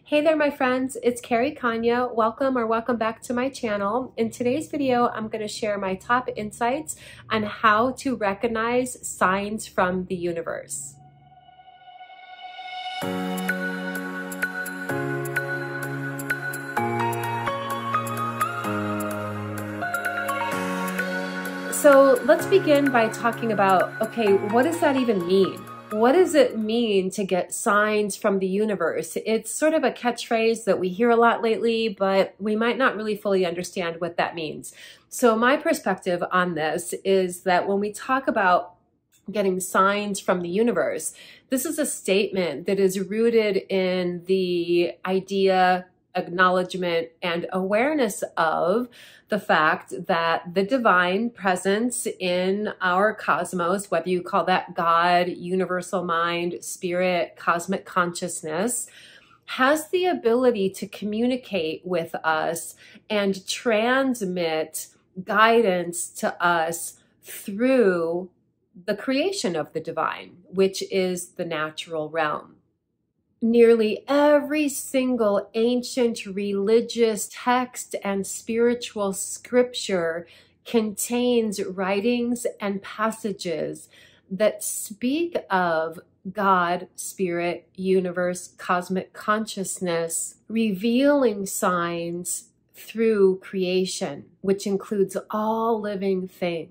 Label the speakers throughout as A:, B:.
A: Hey there, my friends. It's Carrie Konyha. Welcome back to my channel. In today's video, I'm going to share my top insights on how to recognize signs from the universe. So let's begin by talking about, okay, what does that even mean? What does it mean to get signs from the universe? It's sort of a catchphrase that we hear a lot lately, but we might not really fully understand what that means. So my perspective on this is that when we talk about getting signs from the universe, this is a statement that is rooted in the idea, acknowledgement, and awareness of the fact that the divine presence in our cosmos, whether you call that God, universal mind, spirit, cosmic consciousness, has the ability to communicate with us and transmit guidance to us through the creation of the divine, which is the natural realm. Nearly every single ancient religious text and spiritual scripture contains writings and passages that speak of God, spirit, universe, cosmic consciousness, revealing signs through creation, which includes all living things.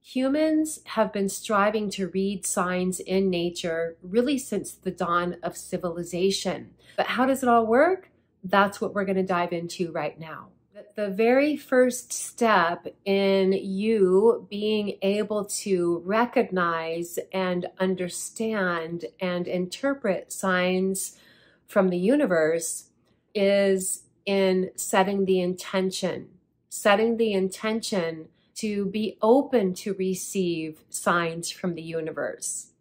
A: Humans have been striving to read signs in nature really since the dawn of civilization. But how does it all work? That's what we're going to dive into right now. The very first step in you being able to recognize and understand and interpret signs from the universe is in setting the intention to be open to receive signs from the universe.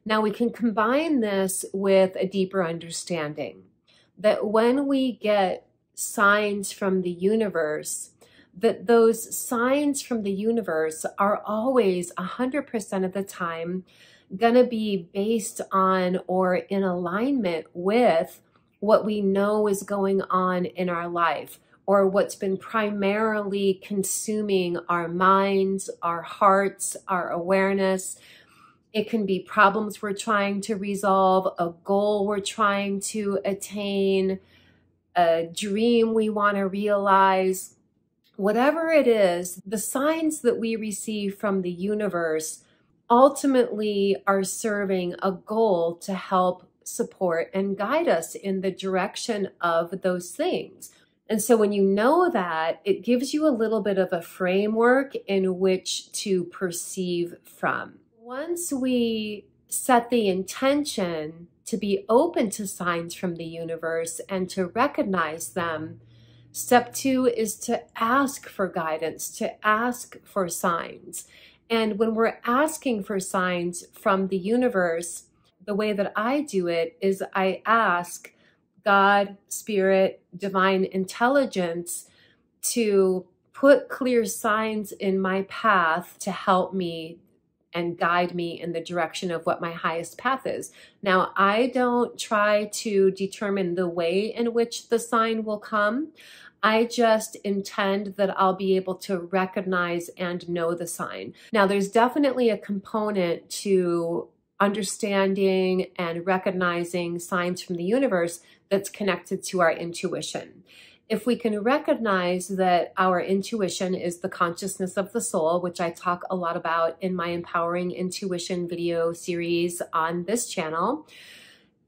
A: Now we can combine this with a deeper understanding that when we get signs from the universe, that those signs from the universe are always 100% of the time going to be based on or in alignment with what we know is going on in our life, or what's been primarily consuming our minds, our hearts, our awareness. It can be problems we're trying to resolve, a goal we're trying to attain, a dream we want to realize. Whatever it is, the signs that we receive from the universe ultimately are serving a goal to help support and guide us in the direction of those things. And so when you know that, it gives you a little bit of a framework in which to perceive from. Once we set the intention to be open to signs from the universe and to recognize them, step 2 is to ask for guidance, to ask for signs. And when we're asking for signs from the universe, the way that I do it is I ask God, spirit, divine intelligence to put clear signs in my path to help me and guide me in the direction of what my highest path is. Now, I don't try to determine the way in which the sign will come. I just intend that I'll be able to recognize and know the sign. Now, there's definitely a component to understanding and recognizing signs from the universe that's connected to our intuition. If we can recognize that our intuition is the consciousness of the soul, which I talk a lot about in my Empowering Intuition video series on this channel,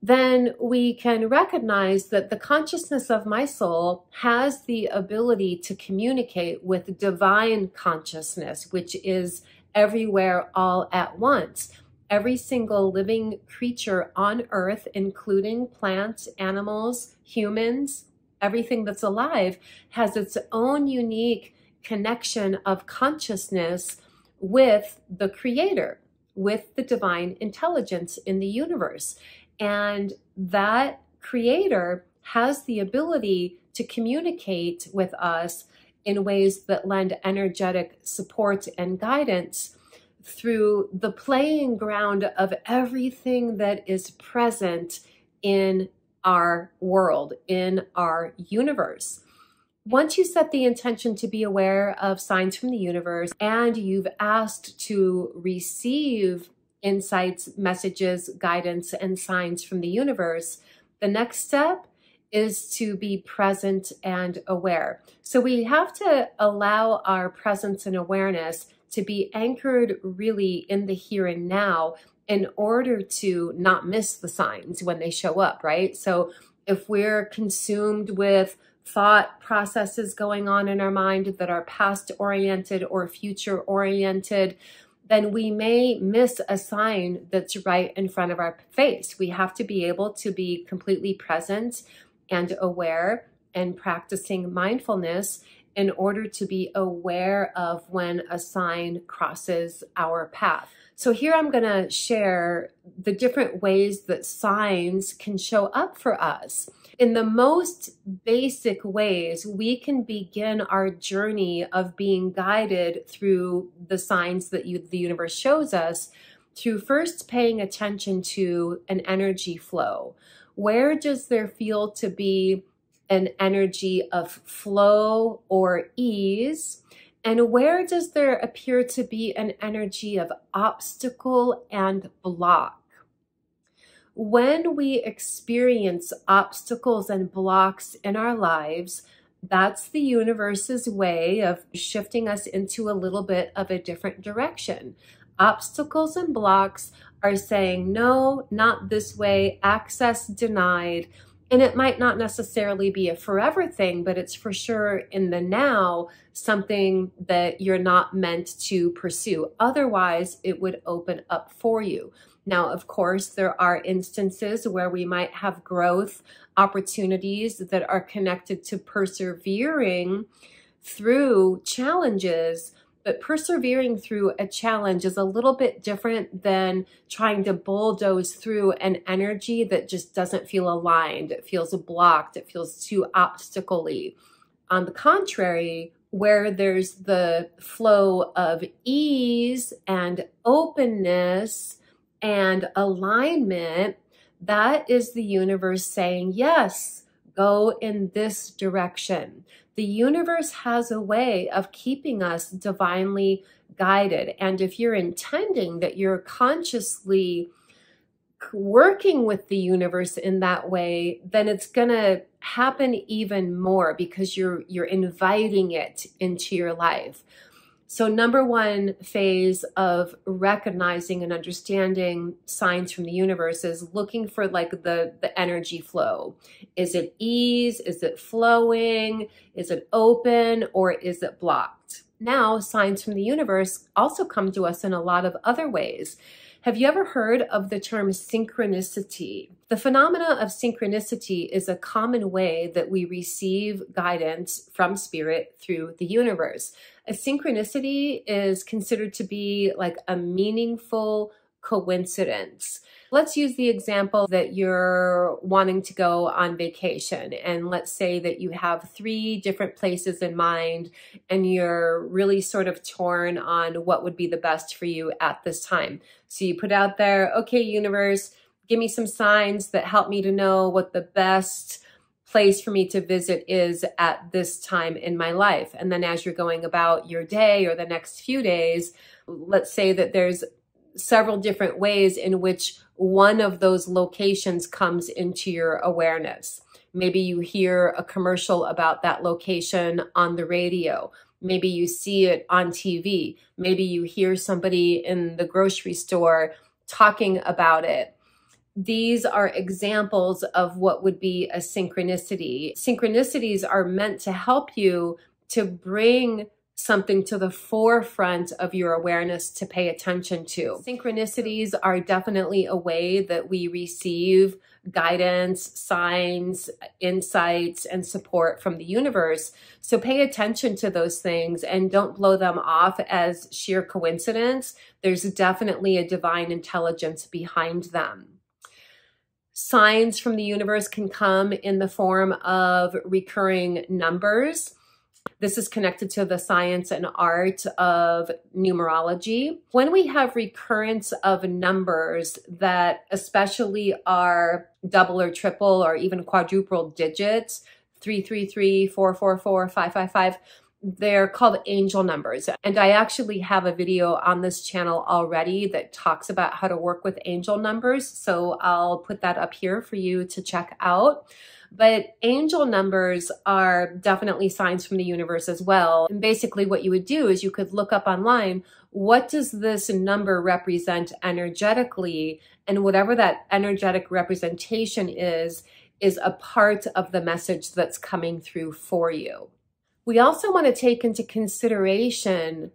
A: then we can recognize that the consciousness of my soul has the ability to communicate with divine consciousness, which is everywhere all at once. Every single living creature on earth, including plants, animals, humans, everything that's alive, has its own unique connection of consciousness with the creator, with the divine intelligence in the universe. And that creator has the ability to communicate with us in ways that lend energetic support and guidance through the playing ground of everything that is present in our world, in our universe. Once you set the intention to be aware of signs from the universe and you've asked to receive insights, messages, guidance, and signs from the universe, the next step is to be present and aware. So we have to allow our presence and awareness to be anchored really in the here and now in order to not miss the signs when they show up, right? So if we're consumed with thought processes going on in our mind that are past oriented or future oriented, then we may miss a sign that's right in front of our face. We have to be able to be completely present and aware and practicing mindfulness in order to be aware of when a sign crosses our path. So here I'm going to share the different ways that signs can show up for us. In the most basic ways, we can begin our journey of being guided through the signs that the universe shows us through first paying attention to an energy flow. Where does there feel to be an energy of flow or ease? And where does there appear to be an energy of obstacle and block? When we experience obstacles and blocks in our lives, that's the universe's way of shifting us into a little bit of a different direction. Obstacles and blocks are saying, no, not this way, access denied. And it might not necessarily be a forever thing, but it's for sure in the now something that you're not meant to pursue. Otherwise, it would open up for you. Now, of course, there are instances where we might have growth opportunities that are connected to persevering through challenges. But persevering through a challenge is a little bit different than trying to bulldoze through an energy that just doesn't feel aligned. It feels blocked. It feels too obstacle-y. On the contrary, where there's the flow of ease and openness and alignment, that is the universe saying, yes, go in this direction. The universe has a way of keeping us divinely guided. And if you're intending that you're consciously working with the universe in that way, then it's going to happen even more because you're inviting it into your life. So number one phase of recognizing and understanding signs from the universe is looking for like the energy flow. Is it ease? Is it flowing? Is it open? Or is it blocked? Now, signs from the universe also come to us in a lot of other ways. Have you ever heard of the term synchronicity? The phenomena of synchronicity is a common way that we receive guidance from spirit through the universe. A synchronicity is considered to be like a meaningful coincidence. Let's use the example that you're wanting to go on vacation. And let's say that you have 3 different places in mind and you're really sort of torn on what would be the best for you at this time. So you put out there, okay, universe, give me some signs that help me to know what the best place for me to visit is at this time in my life. And then as you're going about your day or the next few days, let's say that there's several different ways in which one of those locations comes into your awareness. Maybe you hear a commercial about that location on the radio. Maybe you see it on TV. Maybe you hear somebody in the grocery store talking about it. These are examples of what would be a synchronicity. Synchronicities are meant to help you to bring something to the forefront of your awareness to pay attention to. Synchronicities are definitely a way that we receive guidance, signs, insights, and support from the universe. So pay attention to those things and don't blow them off as sheer coincidence. There's definitely a divine intelligence behind them. Signs from the universe can come in the form of recurring numbers. This is connected to the science and art of numerology. When we have recurrence of numbers that especially are double or triple or even quadruple digits, 333, 444, 555, they're called angel numbers. And I actually have a video on this channel already that talks about how to work with angel numbers. So I'll put that up here for you to check out. But angel numbers are definitely signs from the universe as well. And basically what you would do is you could look up online, what does this number represent energetically? And whatever that energetic representation is a part of the message that's coming through for you. We also want to take into consideration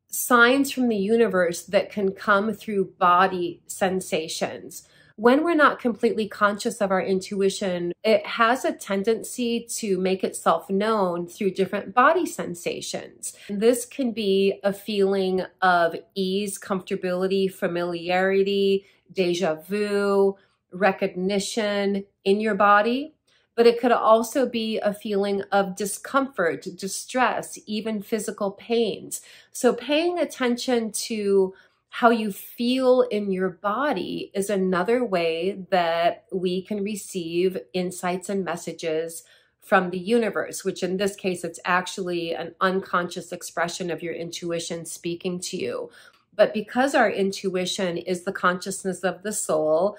A: signs from the universe that can come through body sensations. When we're not completely conscious of our intuition, it has a tendency to make itself known through different body sensations. This can be a feeling of ease, comfortability, familiarity, deja vu, recognition in your body. But it could also be a feeling of discomfort, distress, even physical pains. So paying attention to how you feel in your body is another way that we can receive insights and messages from the universe, which in this case, it's actually an unconscious expression of your intuition speaking to you. But because our intuition is the consciousness of the soul,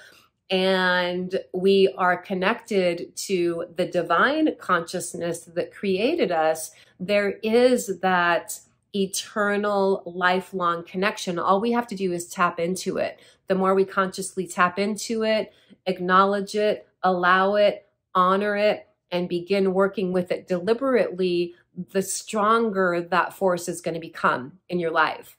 A: and we are connected to the divine consciousness that created us, there is that eternal, lifelong connection. All we have to do is tap into it. The more we consciously tap into it, acknowledge it, allow it, honor it, and begin working with it deliberately, the stronger that force is going to become in your life.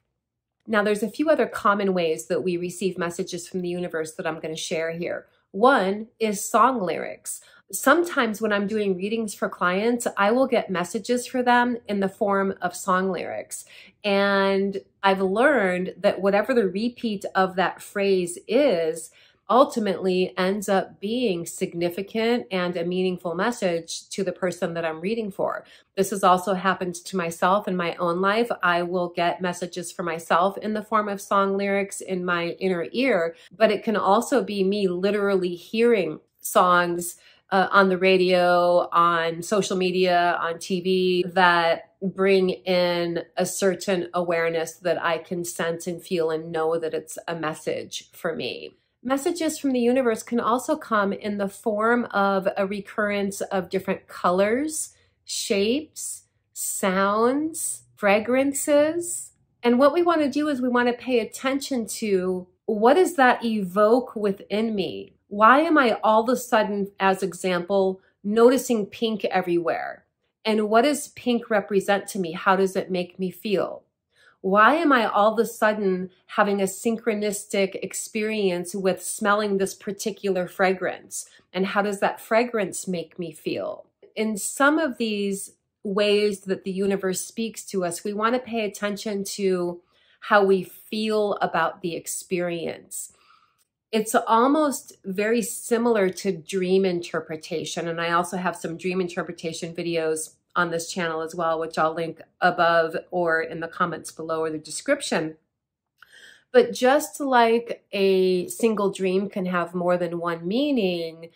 A: Now, there's a few other common ways that we receive messages from the universe that I'm going to share here. One is song lyrics. Sometimes when I'm doing readings for clients, I will get messages for them in the form of song lyrics. And I've learned that whatever the repeat of that phrase is, ultimately ends up being significant and a meaningful message to the person that I'm reading for. This has also happened to myself in my own life. I will get messages for myself in the form of song lyrics in my inner ear, but it can also be me literally hearing songs on the radio, on social media, on TV that bring in a certain awareness that I can sense and feel and know that it's a message for me. Messages from the universe can also come in the form of a recurrence of different colors, shapes, sounds, fragrances. And what we want to do is we want to pay attention to, what does that evoke within me? Why am I all of a sudden, as example, noticing pink everywhere? And what does pink represent to me? How does it make me feel? Why am I all of a sudden having a synchronistic experience with smelling this particular fragrance? And how does that fragrance make me feel? In some of these ways that the universe speaks to us, we want to pay attention to how we feel about the experience. It's almost very similar to dream interpretation. And I also have some dream interpretation videos on this channel as well, which I'll link above or in the comments below or the description. But just like a single dream can have more than one meaning,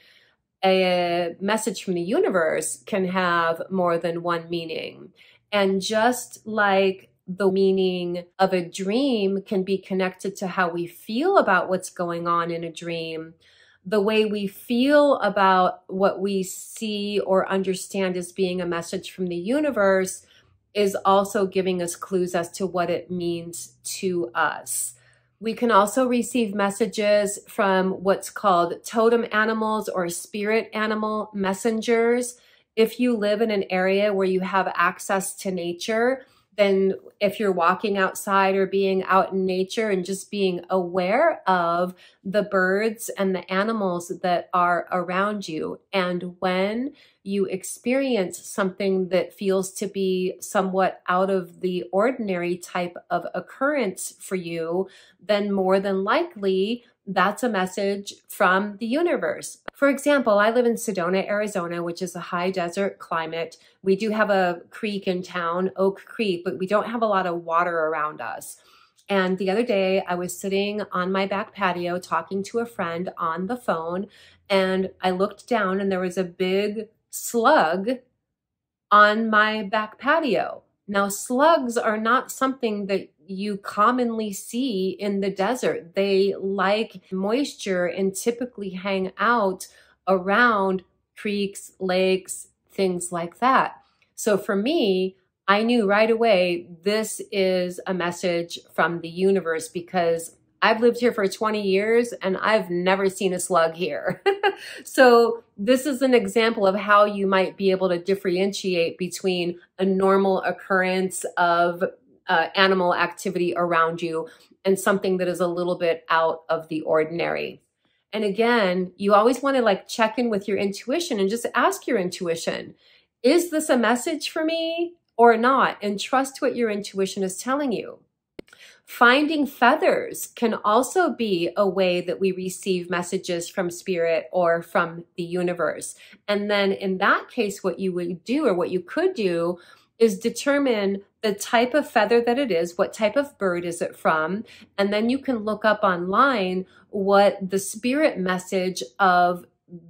A: a message from the universe can have more than one meaning. And just like the meaning of a dream can be connected to how we feel about what's going on in a dream, the way we feel about what we see or understand as being a message from the universe is also giving us clues as to what it means to us. We can also receive messages from what's called totem animals or spirit animal messengers. If you live in an area where you have access to nature, then if you're walking outside or being out in nature and just being aware of the birds and the animals that are around you, and when you experience something that feels to be somewhat out of the ordinary type of occurrence for you, then more than likely that's a message from the universe. For example, I live in Sedona, Arizona, which is a high desert climate. We do have a creek in town, Oak Creek, but we don't have a lot of water around us. And the other day I was sitting on my back patio talking to a friend on the phone, and I looked down and there was a big slug on my back patio. Now, slugs are not something that you commonly see in the desert. They like moisture and typically hang out around creeks, lakes, things like that. So for me, I knew right away this is a message from the universe, because I've lived here for 20 years and I've never seen a slug here. So this is an example of how you might be able to differentiate between a normal occurrence of animal activity around you and something that is a little bit out of the ordinary. And again, you always want to like check in with your intuition and just ask your intuition, is this a message for me or not? And trust what your intuition is telling you. Finding feathers can also be a way that we receive messages from spirit or from the universe. And then in that case, what you would do, or what you could do, is determine the type of feather that it is, what type of bird is it from, and then you can look up online what the spirit message of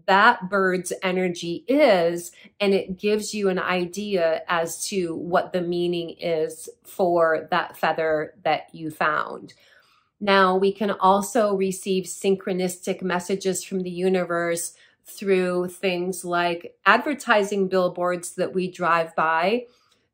A: that bird's energy is, and it gives you an idea as to what the meaning is for that feather that you found. Now, we can also receive synchronistic messages from the universe through things like advertising billboards that we drive by,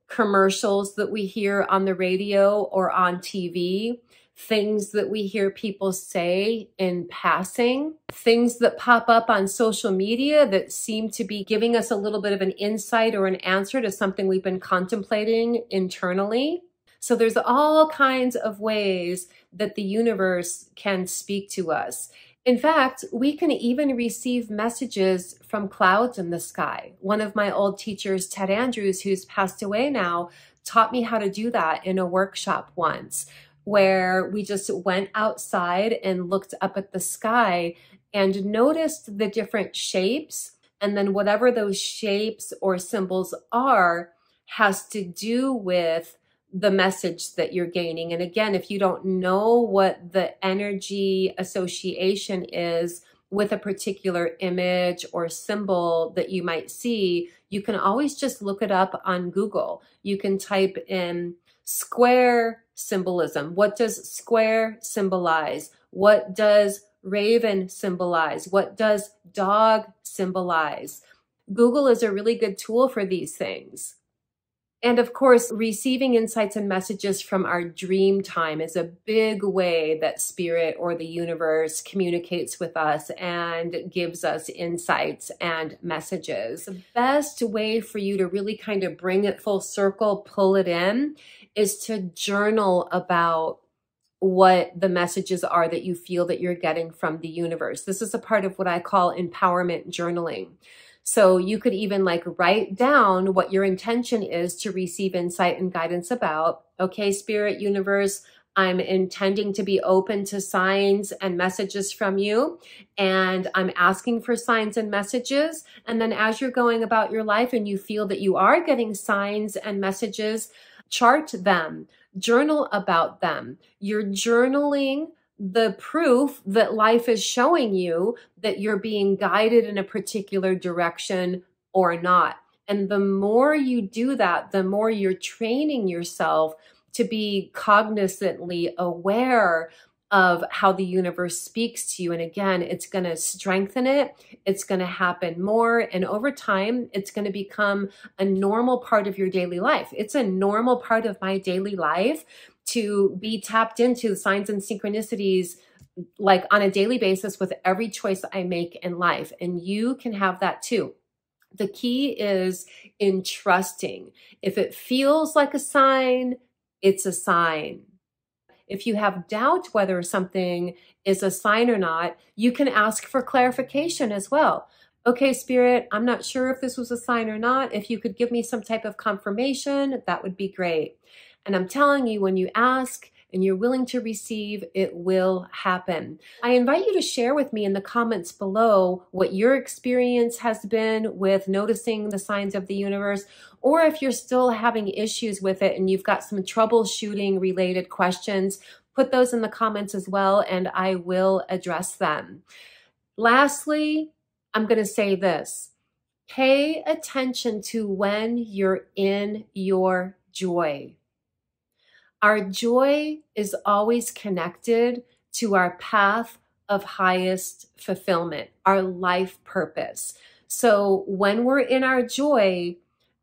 A: commercials that we hear on the radio or on TV, things that we hear people say in passing, things that pop up on social media that seem to be giving us a little bit of an insight or an answer to something we've been contemplating internally. So there's all kinds of ways that the universe can speak to us. In fact, we can even receive messages from clouds in the sky. One of my old teachers, Ted Andrews, who's passed away now, taught me how to do that in a workshop once, where we just went outside and looked up at the sky and noticed the different shapes. And then whatever those shapes or symbols are has to do with the message that you're gaining. And again, if you don't know what the energy association is with a particular image or symbol that you might see, you can always just look it up on Google. You can type in square symbolism. What does square symbolize? What does raven symbolize? What does dog symbolize? Google is a really good tool for these things. And of course, receiving insights and messages from our dream time is a big way that spirit or the universe communicates with us and gives us insights and messages. The best way for you to really kind of bring it full circle, pull it in, is to journal about what the messages are that you feel that you're getting from the universe. This is a part of what I call empowerment journaling. So you could even like write down what your intention is to receive insight and guidance about. Okay, spirit, universe, I'm intending to be open to signs and messages from you, and I'm asking for signs and messages. And then as you're going about your life and you feel that you are getting signs and messages, chart them, journal about them. You're journaling the proof that life is showing you that you're being guided in a particular direction or not. And the more you do that, the more you're training yourself to be cognizantly aware of how the universe speaks to you. And again, it's going to strengthen it. It's going to happen more. And over time, it's going to become a normal part of your daily life. It's a normal part of my daily life to be tapped into the signs and synchronicities like on a daily basis with every choice I make in life. And you can have that too. The key is in trusting. If it feels like a sign, it's a sign. If you have doubt whether something is a sign or not, you can ask for clarification as well. Okay, spirit, I'm not sure if this was a sign or not. If you could give me some type of confirmation, that would be great. And I'm telling you, when you ask and you're willing to receive, it will happen. I invite you to share with me in the comments below what your experience has been with noticing the signs of the universe, or if you're still having issues with it and you've got some troubleshooting related questions, put those in the comments as well, and I will address them. Lastly, I'm going to say this. Pay attention to when you're in your joy. Our joy is always connected to our path of highest fulfillment, our life purpose. So when we're in our joy,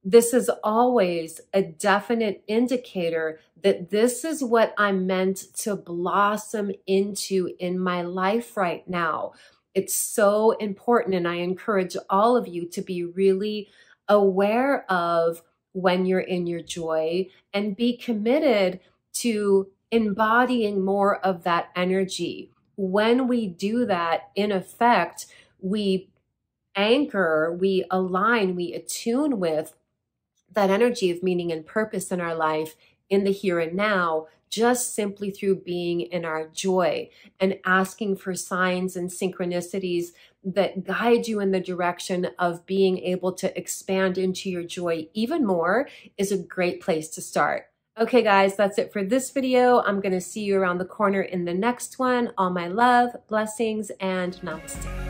A: this is always a definite indicator that this is what I'm meant to blossom into in my life right now. It's so important, and I encourage all of you to be really aware of when you're in your joy and be committed to embodying more of that energy. When we do that, in effect, we anchor, we align, we attune with that energy of meaning and purpose in our life in the here and now, just simply through being in our joy and asking for signs and synchronicities that guide you in the direction of being able to expand into your joy even more is a great place to start. Okay, guys, that's it for this video. I'm going to see you around the corner in the next one. All my love, blessings, and namaste.